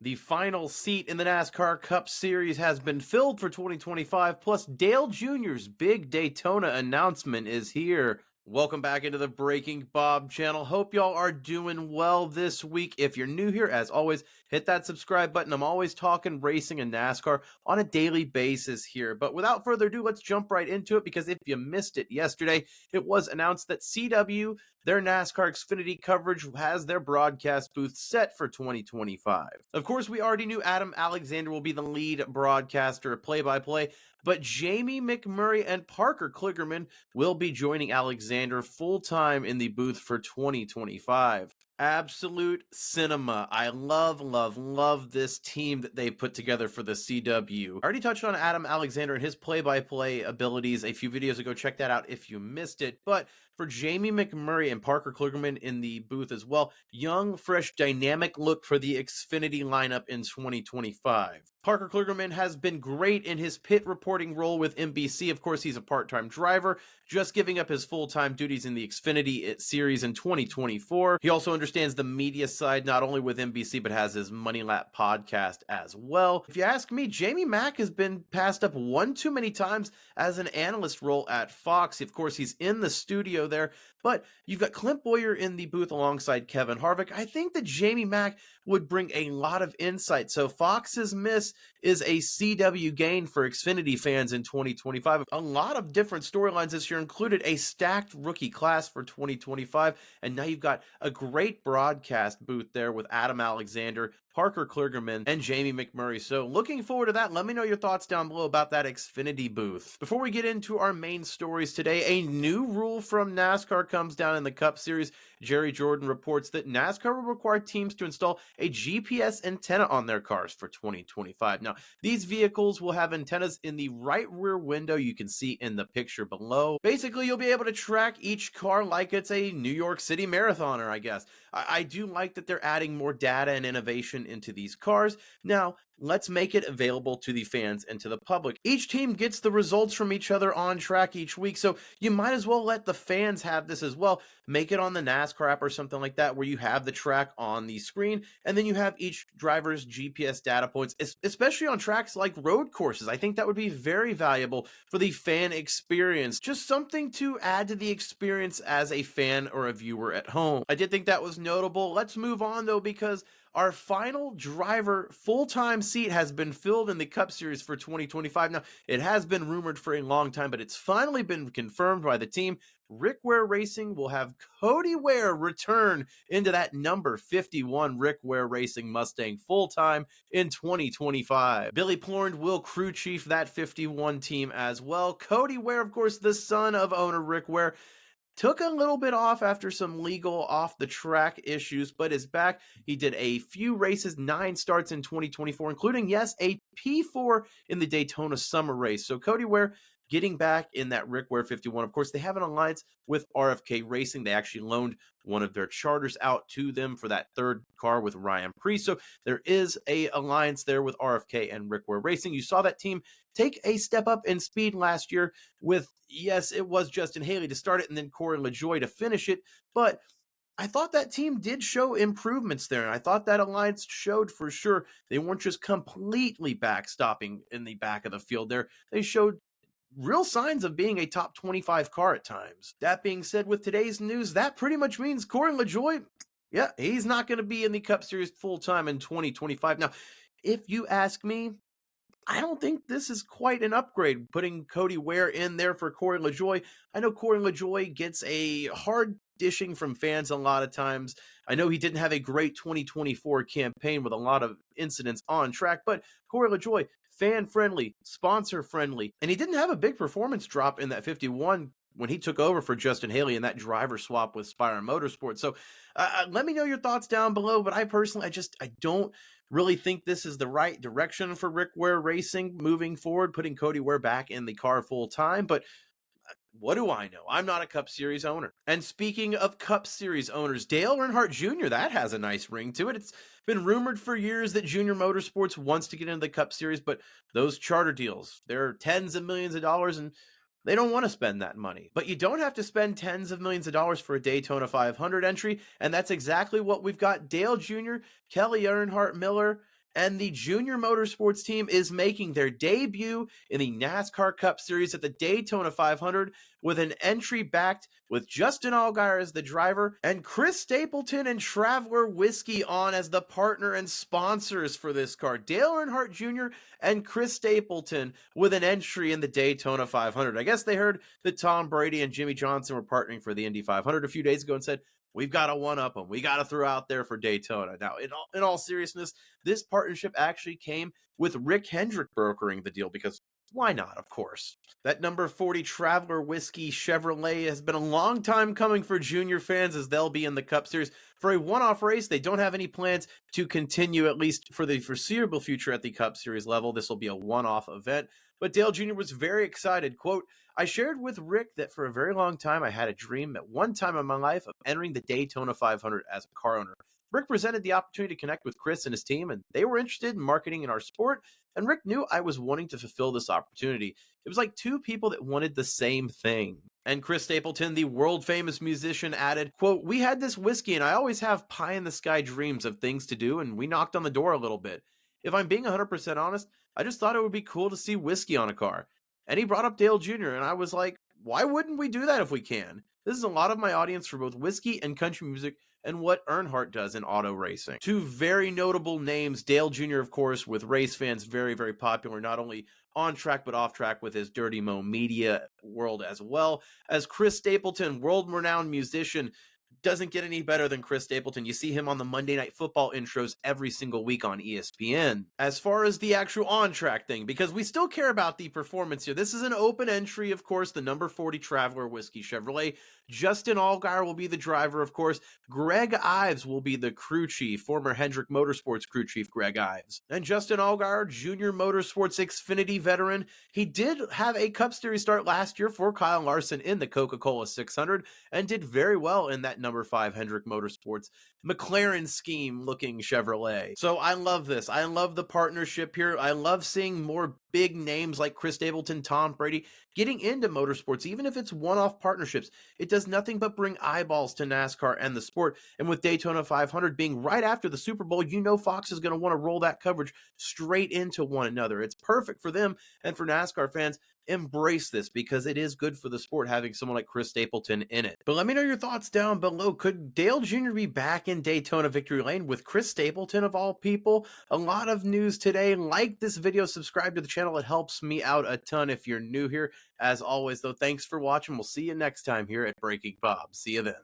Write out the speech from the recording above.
The final seat in the NASCAR Cup Series has been filled for 2025, plus Dale Jr.'s big Daytona announcement is here. Welcome back into the Breaking Bob channel. Hope y'all are doing well this week. If you're new here, as always, hit that subscribe button. I'm always talking racing and NASCAR on a daily basis here. But without further ado, let's jump right into it, because if you missed it yesterday, it was announced that CW, their NASCAR Xfinity coverage, has their broadcast booth set for 2025. Of course, we already knew Adam Alexander will be the lead broadcaster, play-by-play, but Jamie McMurray and Parker Kligerman will be joining Alexander full-time in the booth for 2025. Absolute cinema. I love this team that they put together for the CW. I already touched on Adam Alexander and his play-by-play abilities a few videos ago. Check that out if you missed it. But for Jamie McMurray and Parker Kligerman in the booth as well, young, fresh, dynamic look for the Xfinity lineup in 2025. Parker Kligerman has been great in his pit reporting role with NBC. Of course, he's a part-time driver, just giving up his full-time duties in the Xfinity series in 2024. He also understands the media side, not only with NBC, but has his Money Lap podcast as well. If you ask me, Jamie Mack has been passed up one too many times as an analyst role at Fox. Of course, he's in the studio there, but you've got Clint Boyer in the booth alongside Kevin Harvick. I think that Jamie Mack would bring a lot of insight. So Fox's miss is a CW gain for Xfinity fans in 2025. A lot of different storylines this year included a stacked rookie class for 2025, and now you've got a great broadcast booth there with Adam Alexander, Parker Kligerman, and Jamie McMurray. So looking forward to that. Let me know your thoughts down below about that Xfinity booth. Before we get into our main stories today, a new rule from NASCAR comes down in the Cup Series. Jerry Jordan reports that NASCAR will require teams to install a GPS antenna on their cars for 2025. Now, these vehicles will have antennas in the right rear window you can see in the picture below. Basically, you'll be able to track each car like it's a New York City marathoner, I guess. I do like that they're adding more data and innovation into these cars. Now, let's make it available to the fans and to the public. Each team gets the results from each other on track each week, so you might as well let the fans have this as well. Make it on the NASCAR app or something like that, where you have the track on the screen, and then you have each driver's GPS data points, especially on tracks like road courses. I think that would be very valuable for the fan experience. Just something to add to the experience as a fan or a viewer at home. I did think that was notable. Let's move on, though, because our final driver full-time seat has been filled in the Cup Series for 2025. Now, it has been rumored for a long time, but it's finally been confirmed by the team. Rick Ware Racing will have Cody Ware return into that number 51 Rick Ware Racing Mustang full-time in 2025. Billy Plorn will crew chief that 51 team as well. Cody Ware, of course, the son of owner Rick Ware, took a little bit off after some legal off-the-track issues, but is back. He did a few races, 9 starts in 2024, including, yes, a P4 in the Daytona Summer Race. So Cody Ware getting back in that Rick Ware 51. Of course, they have an alliance with RFK Racing. They actually loaned one of their charters out to them for that third car with Ryan Preece. So there is a alliance there with RFK and Rick Ware Racing. You saw that team take a step up in speed last year with, yes, it was Justin Haley to start it and then Corey LaJoie to finish it. But I thought that team did show improvements there. And I thought that alliance showed for sure they weren't just completely backstopping in the back of the field there. They showed real signs of being a top 25 car at times. That being said, with today's news, that pretty much means Corey LaJoie, yeah, he's not going to be in the Cup Series full-time in 2025. Now, if you ask me, I don't think this is quite an upgrade, putting Cody Ware in there for Corey LaJoie. I know Corey LaJoie gets a hard dishing from fans a lot of times. I know he didn't have a great 2024 campaign with a lot of incidents on track, but Corey LaJoie, fan-friendly, sponsor-friendly, and he didn't have a big performance drop in that 51 when he took over for Justin Haley in that driver swap with Spire Motorsports. So let me know your thoughts down below, but I personally, I don't really think this is the right direction for Rick Ware Racing moving forward, putting Cody Ware back in the car full-time, but what do I know? I'm not a Cup Series owner. And speaking of Cup Series owners, Dale Earnhardt Jr., that has a nice ring to it. It's been rumored for years that Junior Motorsports wants to get into the Cup Series, but those charter deals, they're tens of millions of dollars, and they don't want to spend that money. But you don't have to spend tens of millions of dollars for a Daytona 500 entry, and that's exactly what we've got. Dale Jr., Kelly Earnhardt Miller, And the Junior Motorsports team is making their debut in the NASCAR Cup Series at the Daytona 500 with an entry backed with Justin Allgaier as the driver and Chris Stapleton and Traveler Whiskey on as the partner and sponsors for this car. Dale Earnhardt Jr. and Chris Stapleton with an entry in the Daytona 500. I guess they heard that Tom Brady and Jimmy Johnson were partnering for the Indy 500 a few days ago and said, we've got to one-up them. We got to throw out there for Daytona. Now, in all seriousness, this partnership actually came with Rick Hendrick brokering the deal because why not, of course. That number 40 Traveler Whiskey Chevrolet has been a long time coming for Junior fans as they'll be in the Cup Series for a one-off race. They don't have any plans to continue, at least for the foreseeable future, at the Cup Series level. This will be a one-off event. But Dale Jr. was very excited. Quote, I shared with Rick that for a very long time I had a dream at one time in my life of entering the Daytona 500 as a car owner. Rick presented the opportunity to connect with Chris and his team, and they were interested in marketing in our sport, and Rick knew I was wanting to fulfill this opportunity. It was like two people that wanted the same thing. And Chris Stapleton, the world-famous musician, added, quote, we had this whiskey, and I always have pie-in-the-sky dreams of things to do, and we knocked on the door a little bit. If I'm being 100% honest, I just thought it would be cool to see whiskey on a car. And he brought up Dale Jr., and I was like, why wouldn't we do that if we can? This is a lot of my audience for both whiskey and country music and what Earnhardt does in auto racing. Two very notable names, Dale Jr., of course, with race fans, very, very popular, not only on track but off track with his Dirty Mo Media world, as well as Chris Stapleton, world-renowned musician. Doesn't get any better than Chris Stapleton. You see him on the Monday Night Football intros every single week on ESPN. As far as the actual on-track thing, because we still care about the performance here, this is an open entry, of course, the number 40 Traveler Whiskey Chevrolet. Justin Allgaier will be the driver, of course. Greg Ives will be the crew chief, former Hendrick Motorsports crew chief Greg Ives. And Justin Allgaier, Junior Motorsports Xfinity veteran, he did have a Cup Series start last year for Kyle Larson in the Coca-Cola 600 and did very well in that number 5 Hendrick Motorsports McLaren scheme looking Chevrolet. So I love this. I love the partnership here. I love seeing more big names like Chris Stapleton, Tom Brady getting into motorsports, even if it's one-off partnerships. It does nothing but bring eyeballs to NASCAR and the sport. And with Daytona 500 being right after the Super Bowl, you know Fox is going to want to roll that coverage straight into one another. It's perfect for them and for NASCAR fans. Embrace this because it is good for the sport having someone like Chris Stapleton in it. But let me know your thoughts down below. Could Dale Jr. be back in Daytona victory lane with Chris Stapleton of all people? A lot of news today. Like this video, subscribe to the channel. It helps me out a ton if you're new here. As always, though, thanks for watching. We'll see you next time here at Breaking Bob. See you then.